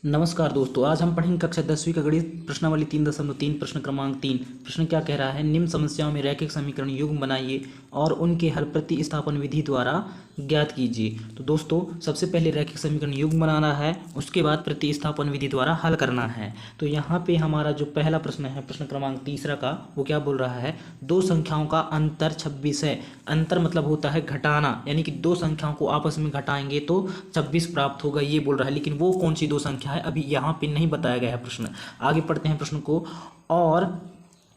नमस्कार दोस्तों, आज हम पढ़ेंगे कक्षा 10वीं का गणित प्रश्नावली 3.3 प्रश्न क्रमांक 3। प्रश्न क्या कह रहा है? निम्न समस्याओं में रैखिक समीकरण युग्म बनाइए और उनके हल प्रतिस्थापन विधि द्वारा ज्ञात कीजिए। तो दोस्तों, सबसे पहले रैखिक समीकरण युग्म बनाना है, उसके बाद प्रतिस्थापन विधि द्वारा हल करना है। तो यहाँ पे हमारा जो पहला प्रश्न है, प्रश्न क्रमांक तीसरा का, वो क्या बोल रहा है? दो संख्याओं का अंतर 26 है। अंतर मतलब होता है घटाना, यानी कि दो संख्याओं को आपस में घटाएंगे तो 26 प्राप्त होगा, ये बोल रहा है। लेकिन वो कौन सी दो संख्या है अभी यहाँ पे नहीं बताया गया है प्रश्न। आगे पढ़ते हैं प्रश्न को। और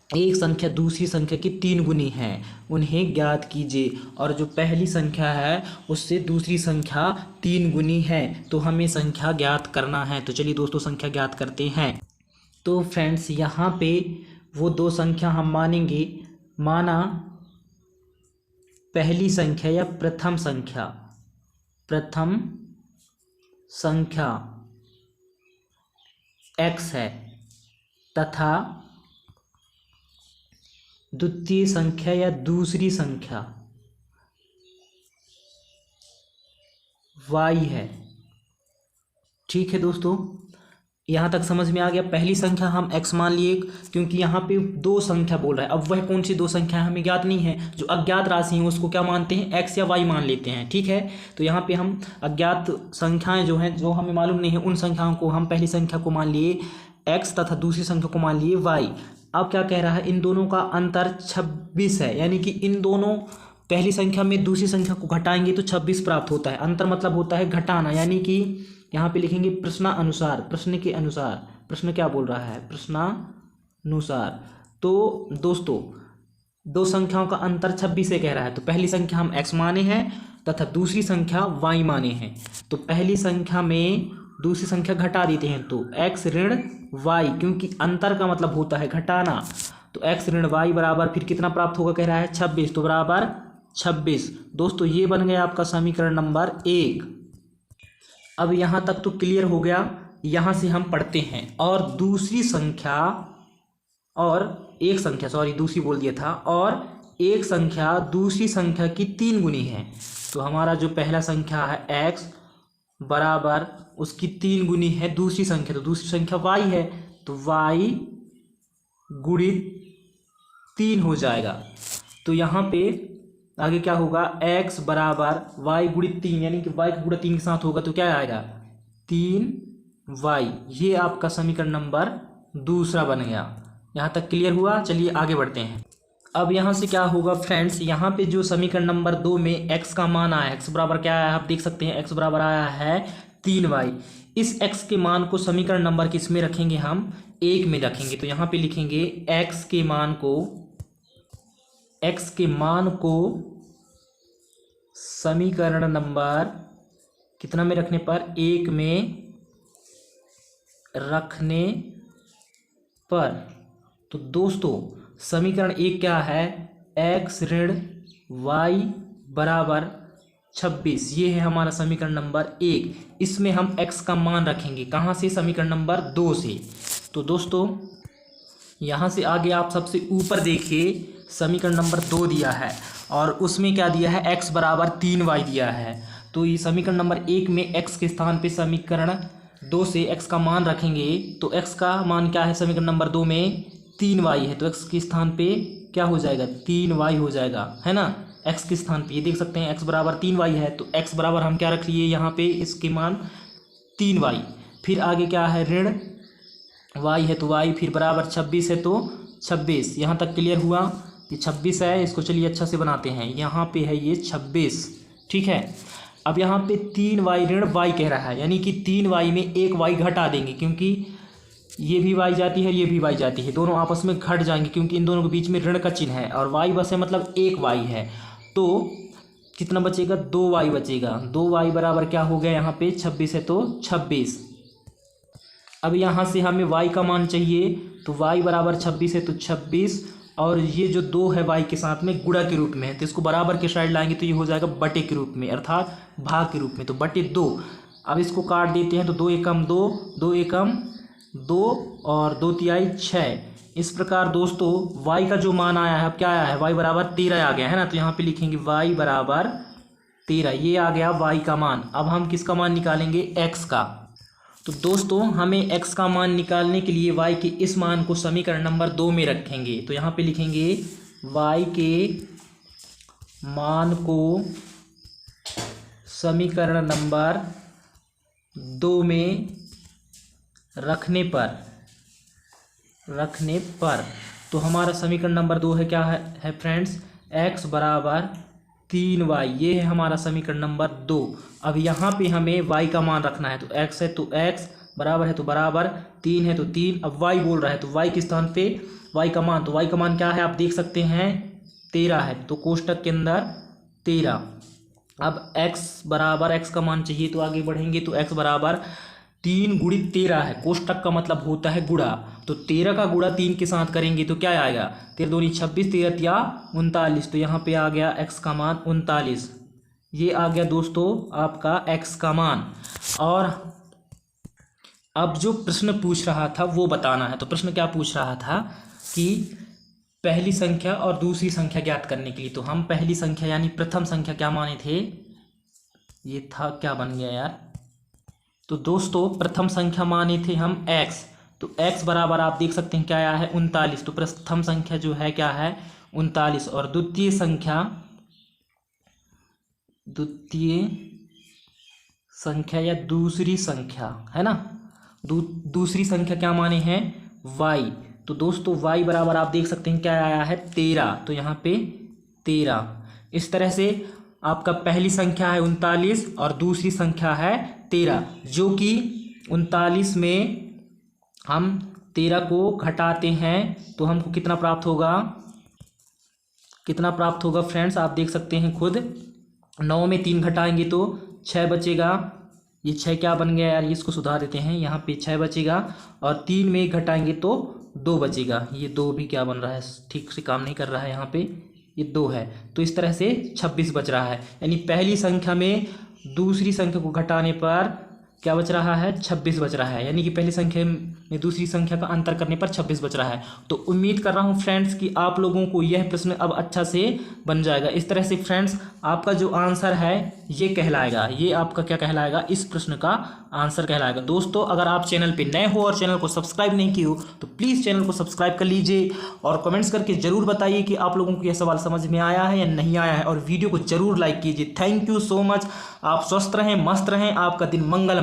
एक संख्या दूसरी संख्या की 3 गुनी है, उन्हें ज्ञात कीजिए। और जो पहली संख्या है उससे दूसरी संख्या 3 गुनी है, तो हमें संख्या ज्ञात करना है। तो चलिए दोस्तों, संख्या ज्ञात करते हैं। तो फ्रेंड्स, यहाँ पे वो दो संख्या हम मानेंगे। माना पहली संख्या या प्रथम संख्या x है तथा द्वितीय संख्या या दूसरी संख्या y है। ठीक है दोस्तों, यहाँ तक समझ में आ गया। पहली संख्या हम x मान लिए, क्योंकि यहाँ पे दो संख्या बोल रहा है। अब वह कौन सी दो संख्या है हमें ज्ञात नहीं है। जो अज्ञात राशि है उसको क्या मानते हैं? x या y मान लेते हैं। ठीक है, तो यहाँ पे हम अज्ञात संख्याएं जो हैं, जो हमें मालूम नहीं है, उन संख्याओं को हम पहली संख्या को मान लिए x तथा दूसरी संख्या को मान लिए y। अब क्या कह रहा है? इन दोनों का अंतर 26 है, यानी कि इन दोनों पहली संख्या में दूसरी संख्या को घटाएंगे तो 26 प्राप्त होता है। अंतर मतलब होता है घटाना, यानी कि यहाँ पे लिखेंगे प्रश्नानुसार, प्रश्न के अनुसार। प्रश्न क्या बोल रहा है? प्रश्नानुसार। तो दोस्तों, दो संख्याओं का अंतर 26 से कह रहा है, तो पहली संख्या हम x माने हैं तथा दूसरी संख्या y माने हैं। तो पहली संख्या में दूसरी संख्या घटा देते हैं, तो x ऋण y, क्योंकि अंतर का मतलब होता है घटाना। तो x ऋण y बराबर फिर कितना प्राप्त होगा? कह रहा है 26, तो बराबर 26। दोस्तों, ये बन गया आपका समीकरण नंबर 1। अब यहाँ तक तो क्लियर हो गया। यहाँ से हम पढ़ते हैं, और दूसरी संख्या और एक संख्या, सॉरी दूसरी बोल दिया था, और एक संख्या दूसरी संख्या की 3 गुनी है। तो हमारा जो पहला संख्या है x बराबर उसकी 3 गुनी है दूसरी संख्या, तो दूसरी संख्या y है, तो y गुणित 3 हो जाएगा। तो यहाँ पे आगे क्या होगा? x बराबर y गुणित 3, यानी कि y का गुणा 3 के साथ होगा, तो क्या आएगा? 3y। ये आपका समीकरण नंबर दूसरा बन गया। यहाँ तक क्लियर हुआ? चलिए आगे बढ़ते हैं। अब यहाँ से क्या होगा फ्रेंड्स? यहाँ पे जो समीकरण नंबर 2 में x का मान आया है, x बराबर क्या आया है आप देख सकते हैं, x बराबर आया है 3y। इस x के मान को समीकरण नंबर किस में रखेंगे? हम 1 में रखेंगे। तो यहाँ पे लिखेंगे x के मान को समीकरण नंबर कितना में रखने पर? 1 में रखने पर। तो दोस्तों, समीकरण 1 क्या है? x ऋण y बराबर 26, ये है हमारा समीकरण नंबर 1। इसमें हम x का मान रखेंगे, कहाँ से? समीकरण नंबर 2 से। तो दोस्तों, यहाँ से आगे आप सबसे ऊपर देखिए, समीकरण नंबर 2 दिया है और उसमें क्या दिया है? x बराबर 3y दिया है। तो ये समीकरण नंबर 1 में x के स्थान पे समीकरण 2 से x का मान रखेंगे, तो x का मान क्या है? समीकरण नंबर 2 में 3y है, तो x के स्थान पे क्या हो जाएगा? 3y हो जाएगा, है ना? x के स्थान पे ये देख सकते हैं x बराबर 3y है, तो x बराबर हम क्या रख लिए यहाँ पे? इसके मान 3y। फिर आगे क्या है? ऋण y है, तो y फिर बराबर 26 है, तो 26। यहाँ तक क्लियर हुआ? ये 26 है, इसको चलिए अच्छा से बनाते हैं। यहाँ पे है ये 26, ठीक है। अब यहाँ पे 3y ऋण y कह रहा है, यानी कि 3y में एक y घटा देंगे, क्योंकि ये भी y जाती है, ये भी y जाती है, दोनों आपस में घट जाएंगे, क्योंकि इन दोनों के बीच में ऋण का चिन्ह है, और y बस है मतलब एक y है। तो कितना बचेगा? 2y बचेगा। 2y बराबर क्या हो गया? यहाँ पे 26 है, तो 26। अब यहाँ से हमें y का मान चाहिए, तो y बराबर 26 है, तो 26, और ये जो 2 है y के साथ में गुणा के रूप में है, तो इसको बराबर के साइड लाएंगे तो ये हो जाएगा बटे के रूप में, अर्थात भाग के रूप में, तो बटे 2। अब इसको काट देते हैं, तो 2 एकम 2, 2 एकम 2 और 2 तिहाई 6। इस प्रकार दोस्तों y का जो मान आया है, अब क्या आया है? y बराबर 13 आ गया है ना, तो यहाँ पे लिखेंगे y बराबर 13, ये आ गया y का मान। अब हम किसका मान निकालेंगे? x का। तो दोस्तों हमें x का मान निकालने के लिए y के इस मान को समीकरण नंबर 2 में रखेंगे। तो यहाँ पे लिखेंगे y के मान को समीकरण नंबर 2 में रखने पर तो हमारा समीकरण नंबर 2 है, क्या है फ्रेंड्स, x बराबर 3y। ये है हमारा समीकरण नंबर 2। अब यहाँ पे हमें y का मान रखना है। तो x है तो x, बराबर है तो बराबर, 3 है तो 3। अब y बोल रहा है तो y के स्थान पे y का मान, तो y का मान क्या है आप देख सकते हैं, 13 है। तो कोष्टक के अंदर 13। अब x बराबर, x का मान चाहिए तो आगे बढ़ेंगे। तो x बराबर 3 गुणित 13 है। कोष्टक का मतलब होता है गुणा। तो 13 का गुणा 3 के साथ करेंगे तो क्या आएगा, 13 दूनी 26, 13 या 39। तो यहाँ पे आ गया x का मान 39। ये आ गया दोस्तों आपका x का मान। और अब जो प्रश्न पूछ रहा था वो बताना है। तो प्रश्न क्या पूछ रहा था कि पहली संख्या और दूसरी संख्या ज्ञात करने के लिए। तो हम पहली संख्या यानी प्रथम संख्या क्या माने थे, ये था, क्या बन गया यार, तो दोस्तों प्रथम संख्या माने थे हम x। तो x बराबर आप देख सकते हैं क्या आया है, 39। तो प्रथम संख्या जो है क्या है, 39। और द्वितीय संख्या या दूसरी संख्या है ना, दूसरी संख्या क्या माने हैं, y। तो दोस्तों y बराबर आप देख सकते हैं क्या आया है, 13। तो यहाँ पे 13। इस तरह से आपका पहली संख्या है 39 और दूसरी संख्या है 13, जो कि 39 में हम 13 को घटाते हैं तो हमको कितना प्राप्त होगा फ्रेंड्स, आप देख सकते हैं खुद। 9 में 3 घटाएंगे तो 6 बचेगा। ये 6 क्या बन गया यार, इसको सुधार देते हैं, यहाँ पे 6 बचेगा। और 3 में 1 घटाएंगे तो 2 बचेगा। ये 2 भी क्या बन रहा है, ठीक से काम नहीं कर रहा है, यहाँ पे ये 2 है। तो इस तरह से 26 बच रहा है। यानी पहली संख्या में दूसरी संख्या को घटाने पर क्या बच रहा है, 26 बच रहा है। यानी कि पहली संख्या में दूसरी संख्या का अंतर करने पर 26 बच रहा है। तो उम्मीद कर रहा हूँ फ्रेंड्स कि आप लोगों को यह प्रश्न अब अच्छा से बन जाएगा। इस तरह से फ्रेंड्स आपका जो आंसर है ये कहलाएगा, ये आपका क्या कहलाएगा, इस प्रश्न का आंसर कहलाएगा। दोस्तों अगर आप चैनल पर नए हो और चैनल को सब्सक्राइब नहीं किए हो तो प्लीज़ चैनल को सब्सक्राइब कर लीजिए और कमेंट्स करके ज़रूर बताइए कि आप लोगों को यह सवाल समझ में आया है या नहीं आया है। और वीडियो को ज़रूर लाइक कीजिए। Thank you so much. आप स्वस्थ रहें, मस्त रहें, आपका दिन मंगलमय।